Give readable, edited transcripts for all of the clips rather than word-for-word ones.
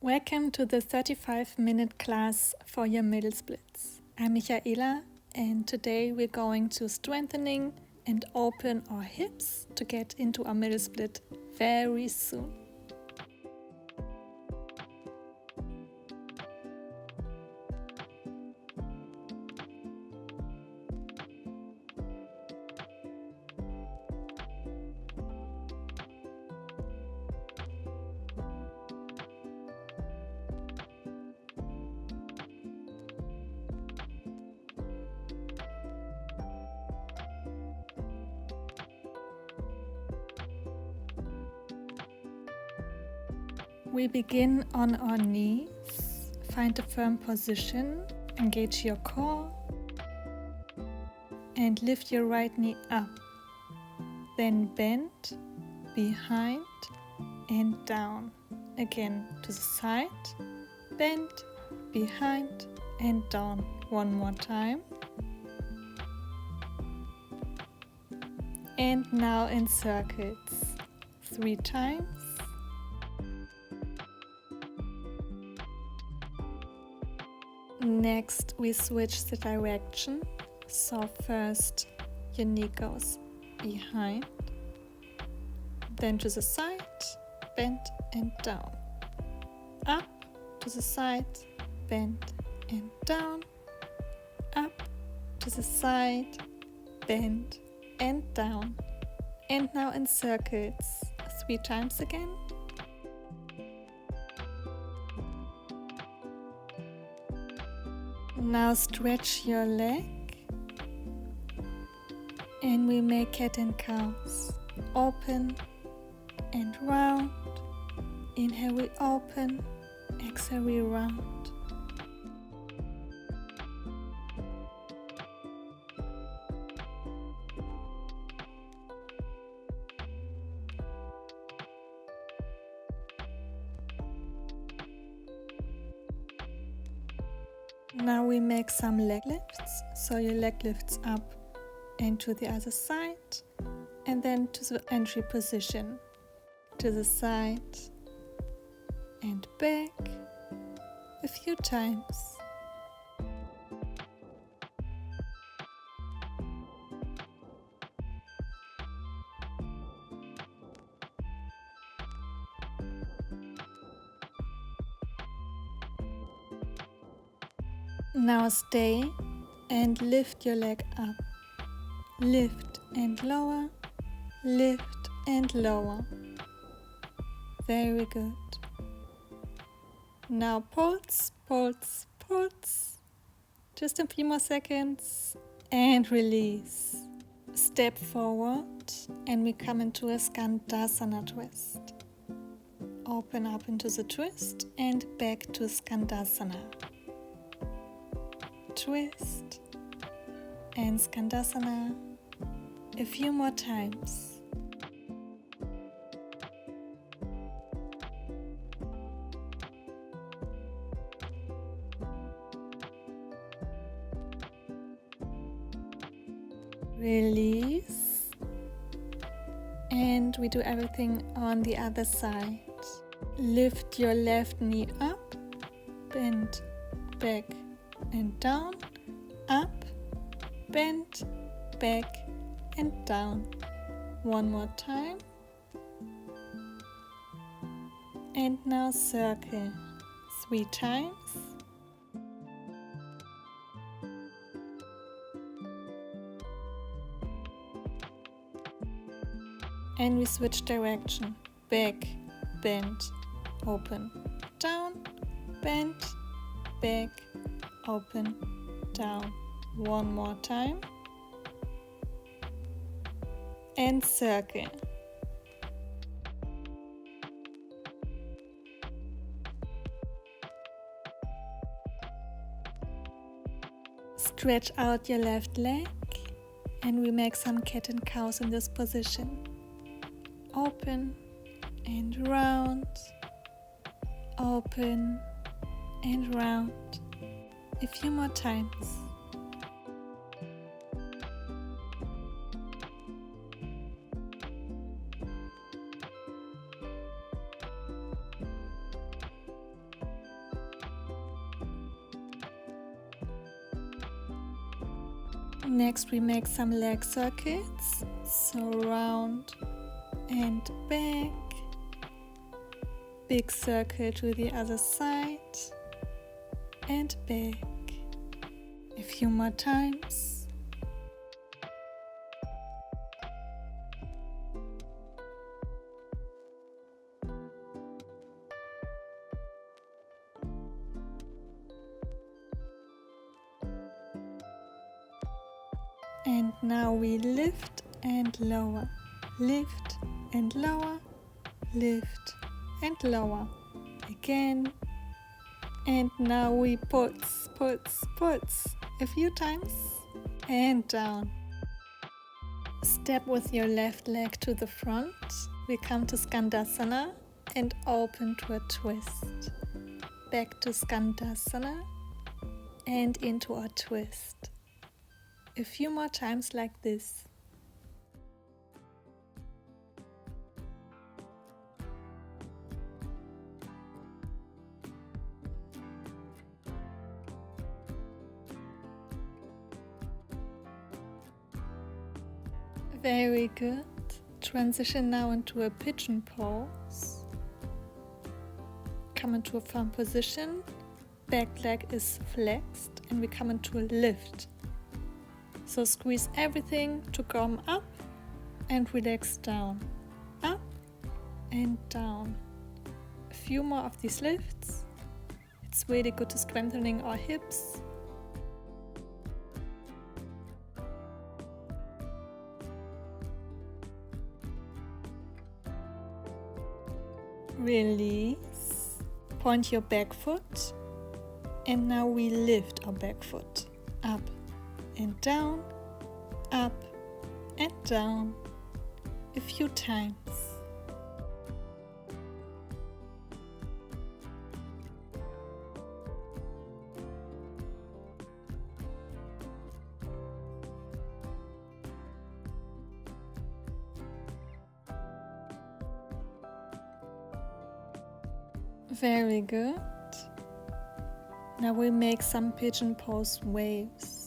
Welcome to the 35-minute class for your middle splits. I'm Michaela and today we're going to strengthening and open our hips to get into our middle split very soon. We begin on our knees, find a firm position, engage your core and lift your right knee up. Then bend, behind and down. Again to the side, bend, behind and down. One more time. And now in circles, 3 times. Next, we switch the direction. So first, your knee goes behind, then to the side, bend and down. Up to the side, bend and down. Up to the side, bend and down. And now in circles, 3 times again. Now stretch your leg and we make cat and cows. Open and round. Inhale, we open. Exhale, we round. Now we make some leg lifts, so your leg lifts up and to the other side and then to the entry position, to the side and back a few times. Now stay and lift your leg up. Lift and lower, lift and lower. Very good. Now pulse, pulse, pulse. Just a few more seconds and release. Step forward and we come into a Skandasana twist. Open up into the twist and back to Skandasana. Twist and Skandasana a few more times. Release and we do everything on the other side. Lift your left knee up, bend back and down, up, bend, back and down. One more time. And now circle 3 times. And we switch direction. Back, bend, open, down, bend, back, open, down. One more time. And circle. Stretch out your left leg and we make some cat and cows in this position. Open and round, open and round. A few more times. Next we make some leg circuits, so round and back, big circle to the other side and back. A few more times. And now we lift and lower, lift and lower, lift and lower. Again. And now we pulse a few times and down. Step with your left leg to the front. We come to Skandasana and open to a twist. Back to Skandasana and into a twist. A few more times like this. Very good. Transition now into a pigeon pose. Come into a firm position. Back leg is flexed and we come into a lift. So squeeze everything to come up and relax down. Up and down. A few more of these lifts. It's really good to strengthening our hips. Release. Point your back foot. And now we lift our back foot. Up and down, up and down, a few times. Very good. Now we make some pigeon pose waves.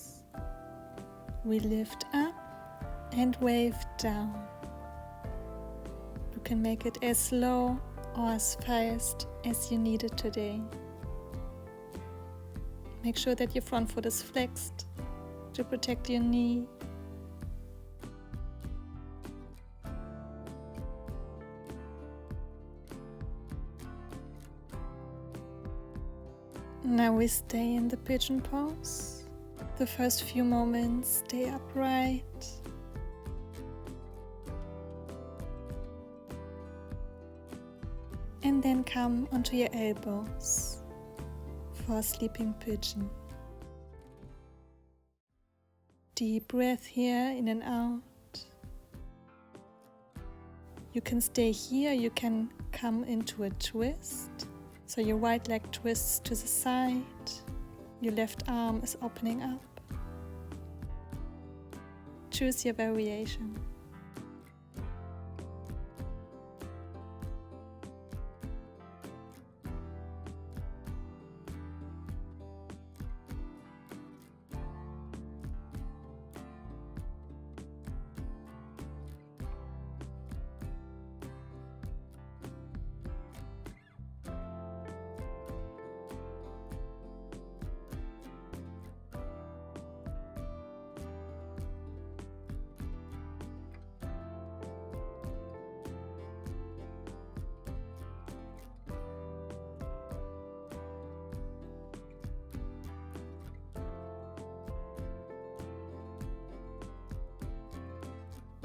We lift up and wave down. You can make it as slow or as fast as you need it today. Make sure that your front foot is flexed to protect your knee. Now we stay in the pigeon pose. The first few moments, stay upright. And then come onto your elbows for a sleeping pigeon. Deep breath here, in and out. You can stay here, you can come into a twist. So your right leg twists to the side. Your left arm is opening up. Choose your variation.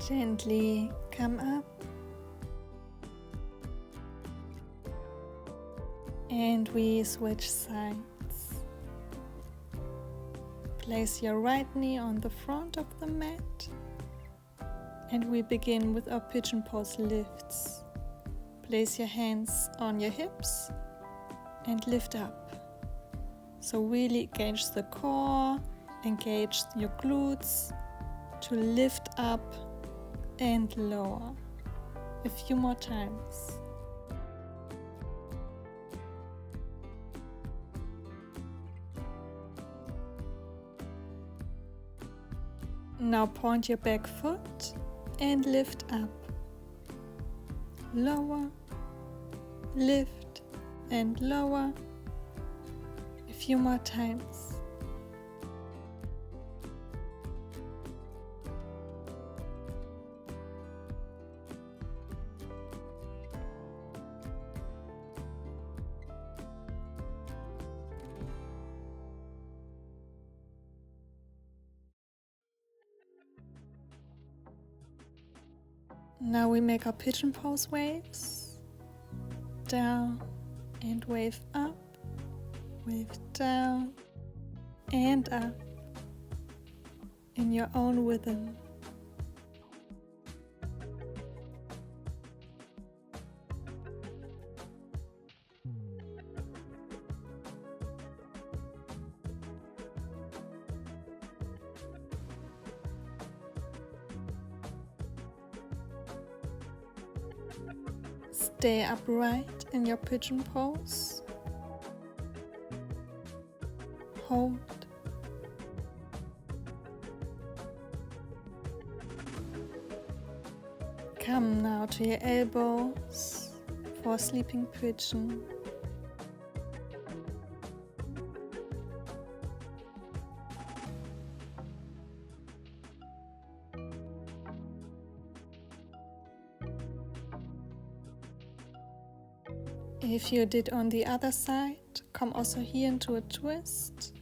Gently come up and we switch sides. Place your right knee on the front of the mat and we begin with our pigeon pose lifts. Place your hands on your hips and lift up. So really engage the core, engage your glutes to lift up and lower. A few more times. Now point your back foot and lift up. Lower, lift and lower. A few more times. Now we make our pigeon pose waves. Down and wave up, wave down and up in your own rhythm. Stay upright in your pigeon pose. Hold. Come now to your elbows for sleeping pigeon. If you did on the other side, come also here into a twist.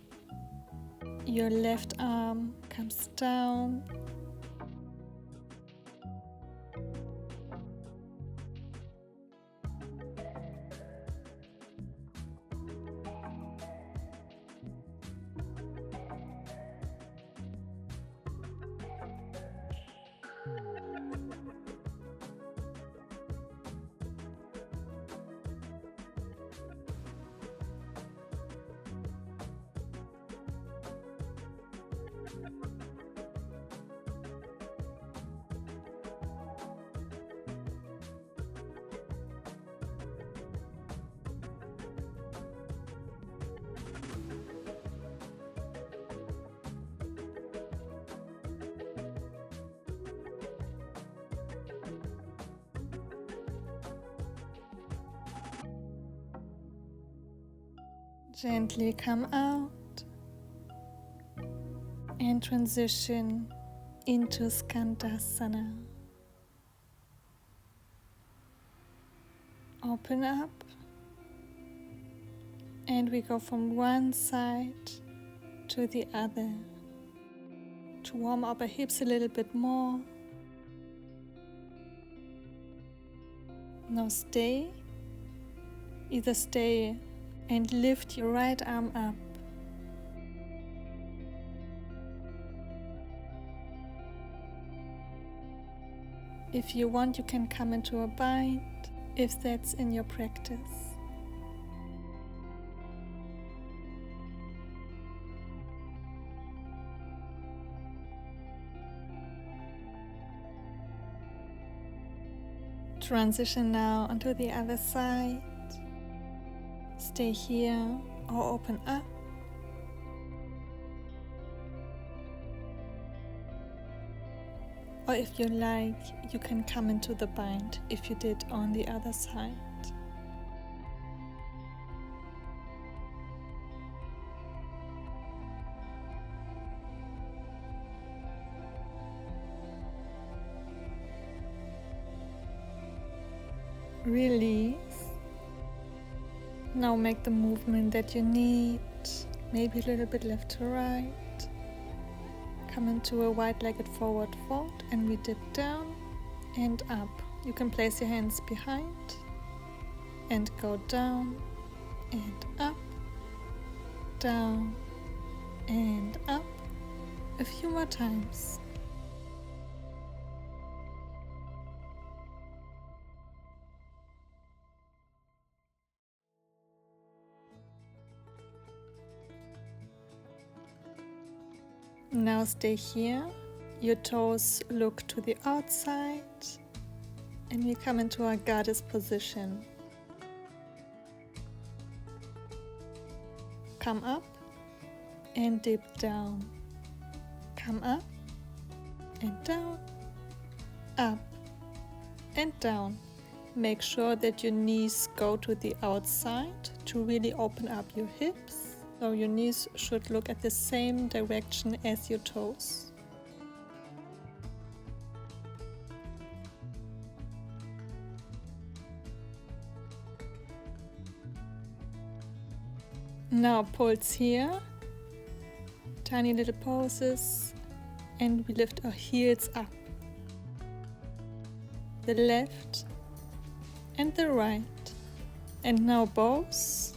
Your left arm comes down. Gently come out and transition into Skandasana. Open up and we go from one side to the other to warm up our hips a little bit more. Now either stay and lift your right arm up. If you want, you can come into a bind if that's in your practice. Transition now onto the other side. Stay here or open up. Or if you like, you can come into the bind if you did on the other side. Release. Now make the movement that you need, maybe a little bit left to right. Come into a wide-legged forward fold and we dip down and up. You can place your hands behind and go down and up, down and up. A few more times. Now stay here, your toes look to the outside and we come into our goddess position. Come up and dip down. Come up and down, up and down. Make sure that your knees go to the outside to really open up your hips. So your knees should look at the same direction as your toes. Now pulse here, tiny little poses, and we lift our heels up. The left and the right. And now both.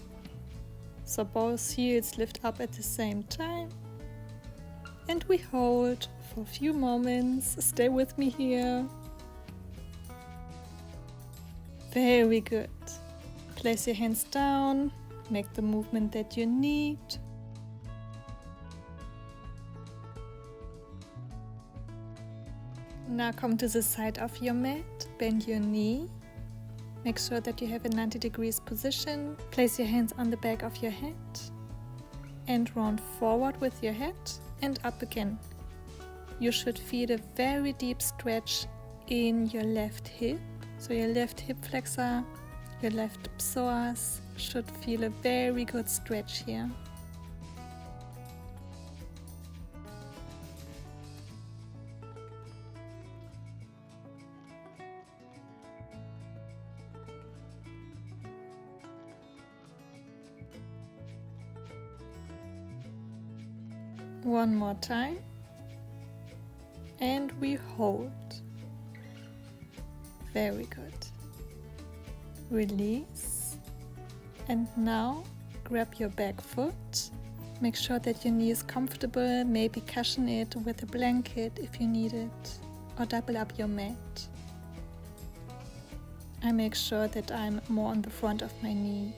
So both heels lift up at the same time. And we hold for a few moments. Stay with me here. Very good. Place your hands down. Make the movement that you need. Now come to the side of your mat. Bend your knee. Make sure that you have a 90 degrees position. Place your hands on the back of your head and round forward with your head and up again. You should feel a very deep stretch in your left hip. So your left hip flexor, your left psoas should feel a very good stretch here. One more time. And we hold. Very good. Release. And now grab your back foot. Make sure that your knee is comfortable. Maybe cushion it with a blanket if you need it. Or double up your mat. I make sure that I'm more on the front of my knee.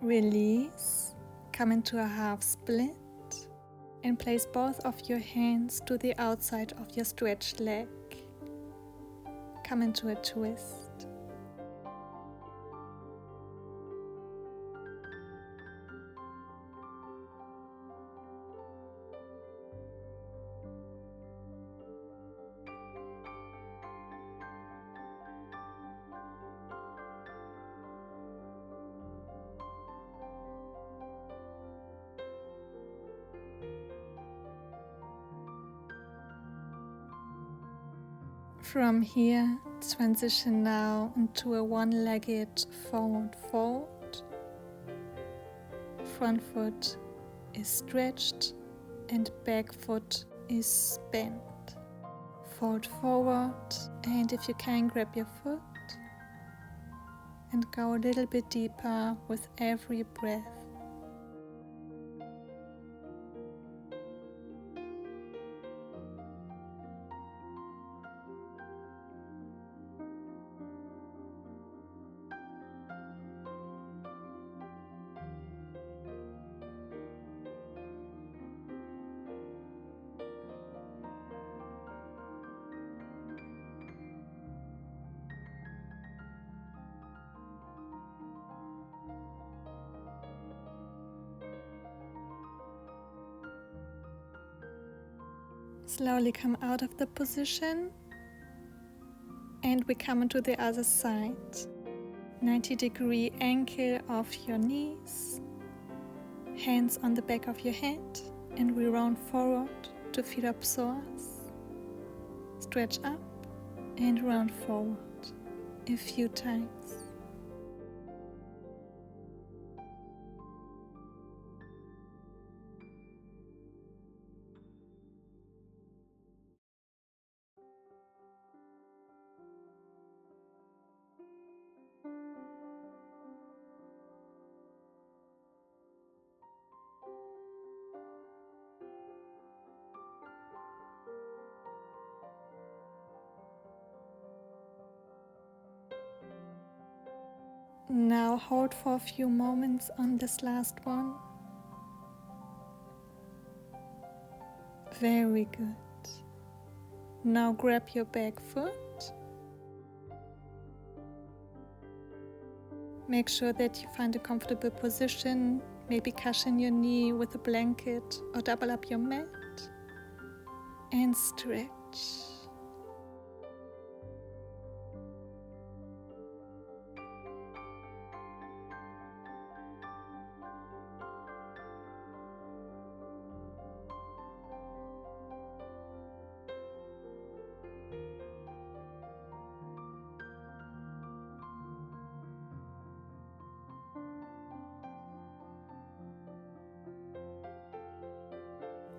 Release, come into a half split and place both of your hands to the outside of your stretched leg. Come into a twist. From here, transition now into a one-legged forward fold. Front foot is stretched and back foot is bent. Fold forward, and if you can, grab your foot and go a little bit deeper with every breath. Slowly come out of the position and we come into the other side. 90-degree angle of your knees, hands on the back of your head, and we round forward to feel up psoas. Stretch up and round forward a few times. Now hold for a few moments on this last one. Very good. Now grab your back foot. Make sure that you find a comfortable position. Maybe cushion your knee with a blanket or double up your mat. And stretch.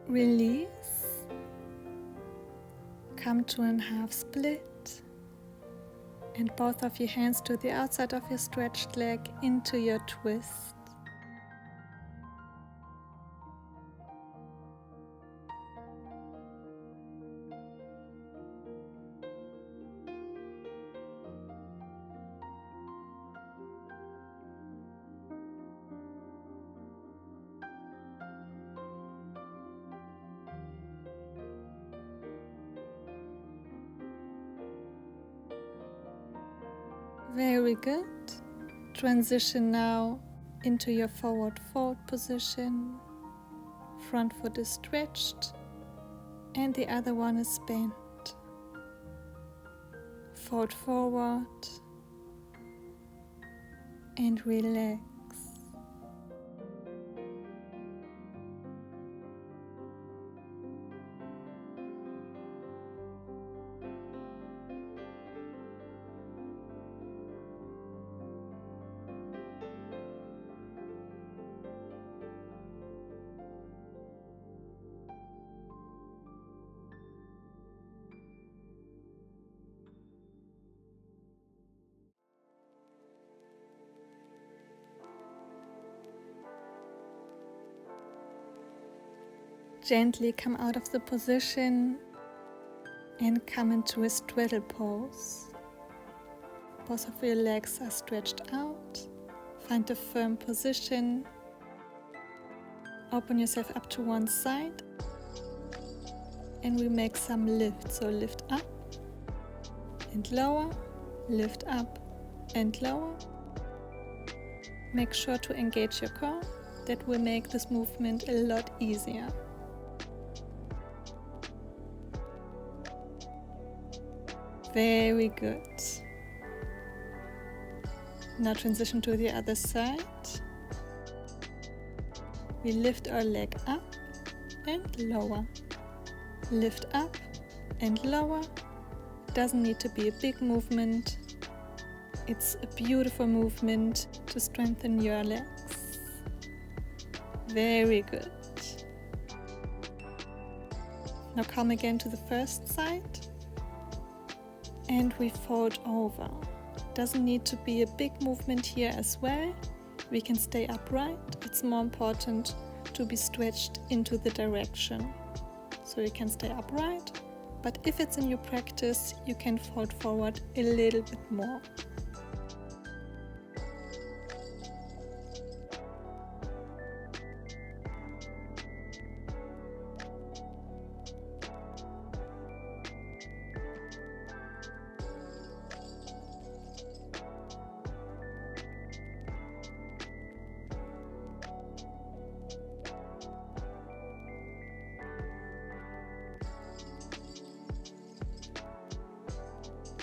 Release. Come to a half split. And both of your hands to the outside of your stretched leg into your twist. Very good. Transition now into your forward fold position. Front foot is stretched and the other one is bent. Fold forward and relax. Gently come out of the position and come into a straddle pose. Both of your legs are stretched out. Find a firm position. Open yourself up to one side and we make some lift. So lift up and lower, lift up and lower. Make sure to engage your core. That will make this movement a lot easier. Very good. Now transition to the other side. We lift our leg up and lower. Lift up and lower. Doesn't need to be a big movement. It's a beautiful movement to strengthen your legs. Very good. Now come again to the first side. And we fold over. Doesn't need to be a big movement here as well. We can stay upright. It's more important to be stretched into the direction. So you can stay upright, but if it's in your practice, you can fold forward a little bit more.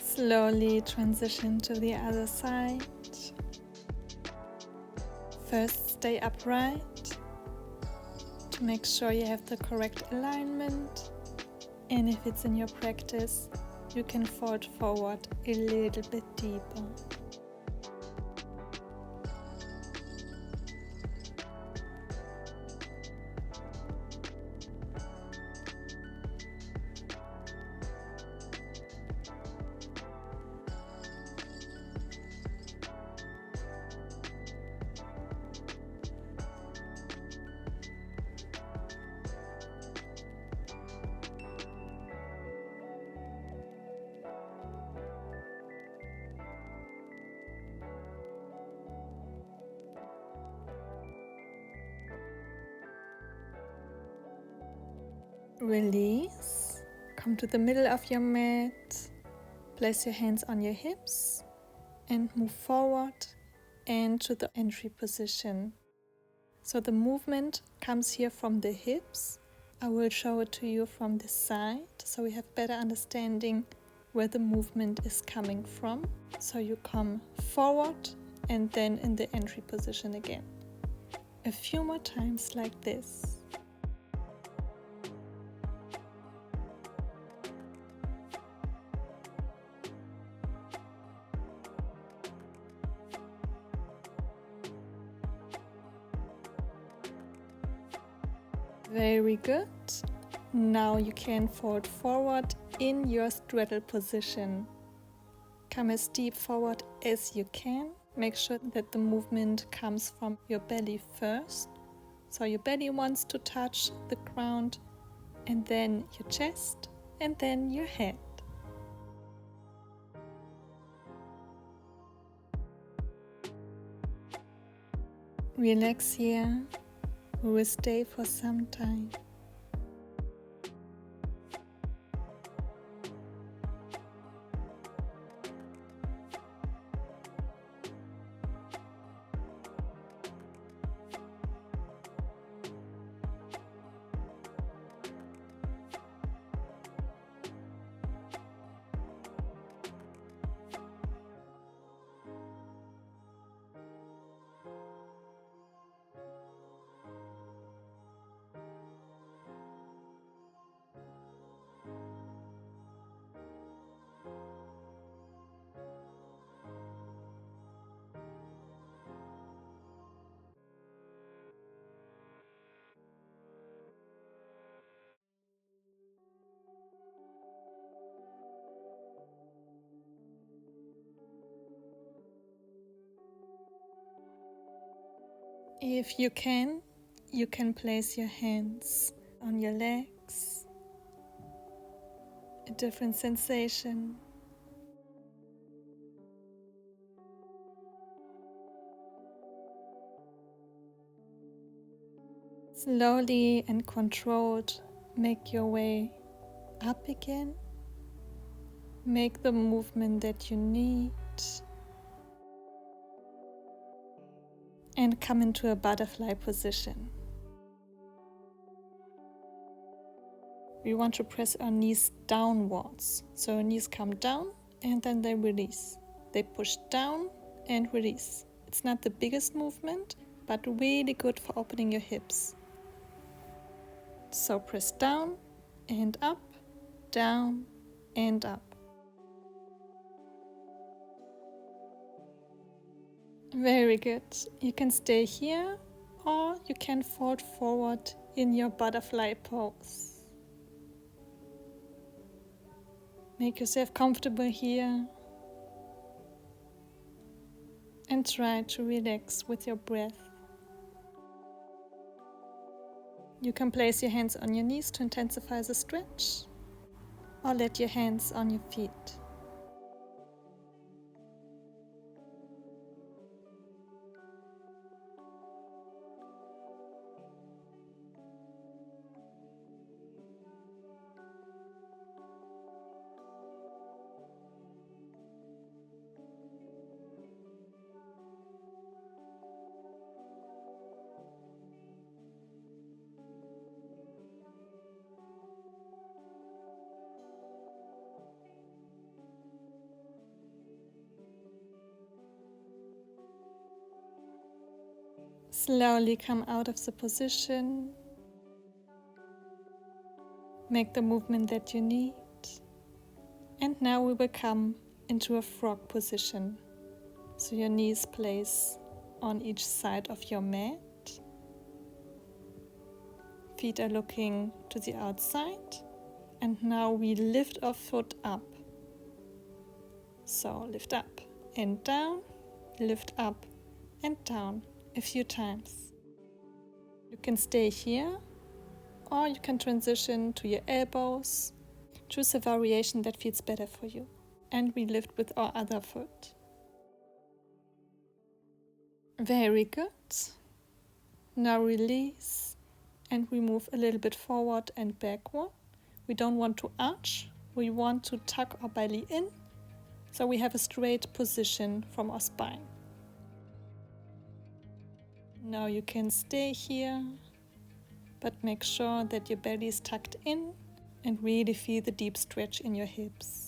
Slowly transition to the other side. First, stay upright to make sure you have the correct alignment. And if it's in your practice, you can fold forward a little bit deeper. Release. Come to the middle of your mat. Place your hands on your hips and move forward and to the entry position. So the movement comes here from the hips. I will show it to you from this side so we have better understanding where the movement is coming from. So you come forward and then in the entry position again. A few more times like this. Very good. Now you can fold forward in your straddle position. Come as deep forward as you can. Make sure that the movement comes from your belly first. So your belly wants to touch the ground, and then your chest, and then your head. Relax here. We will stay for some time. If you can place your hands on your legs, a different sensation. Slowly and controlled, make your way up again. Make the movement that you need. And come into a butterfly position. We want to press our knees downwards. So our knees come down and then they release. They push down and release. It's not the biggest movement, but really good for opening your hips. So press down and up, down and up. Very good. You can stay here or you can fold forward in your butterfly pose. Make yourself comfortable here and try to relax with your breath. You can place your hands on your knees to intensify the stretch, or let your hands on your feet. Slowly come out of the position. Make the movement that you need. And now we will come into a frog position. So your knees place on each side of your mat. Feet are looking to the outside. And now we lift our foot up. So lift up and down, lift up and down a few times. You can stay here or you can transition to your elbows. Choose a variation that feels better for you. And we lift with our other foot. Very good. Now release and we move a little bit forward and backward. We don't want to arch, we want to tuck our belly in, so we have a straight position from our spine. Now you can stay here, but make sure that your belly is tucked in and really feel the deep stretch in your hips.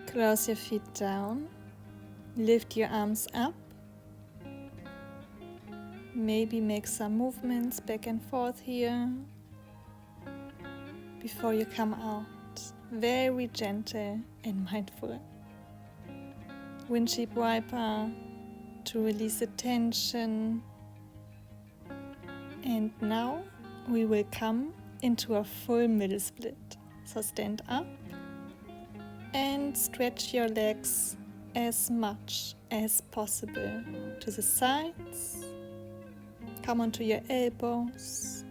Close your feet down, lift your arms up, maybe make some movements back and forth here before you come out. Very gentle and mindful. Windshield wiper to release the tension. And now we will come into a full middle split. So stand up and stretch your legs as much as possible to the sides. Come onto your elbows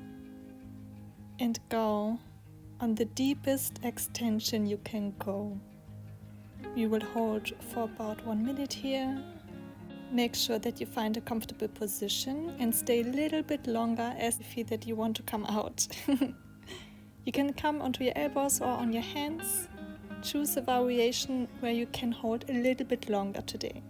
and go on the deepest extension you can go. We will hold for about 1 minute here. Make sure that you find a comfortable position and stay a little bit longer as you feel that you want to come out. You can come onto your elbows or on your hands. Choose a variation where you can hold a little bit longer today.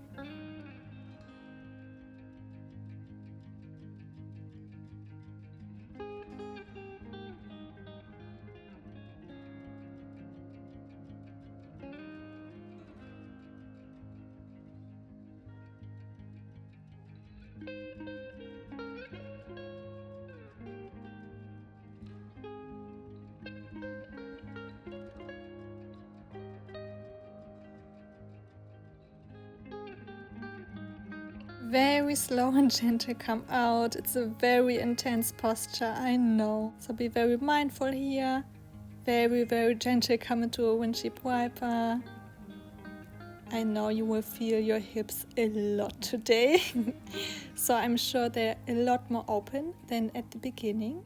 Very slow and gentle come out. It's a very intense posture, I know. So be very mindful here. Very, very gentle come into a windshield wiper. I know you will feel your hips a lot today. So I'm sure they're a lot more open than at the beginning.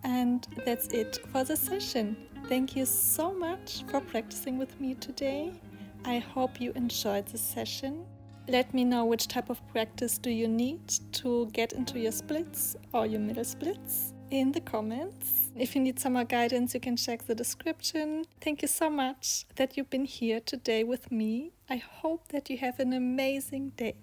And that's it for the session. Thank you so much for practicing with me today. I hope you enjoyed the session. Let me know which type of practice do you need to get into your splits or your middle splits in the comments. If you need some more guidance, you can check the description. Thank you so much that you've been here today with me. I hope that you have an amazing day.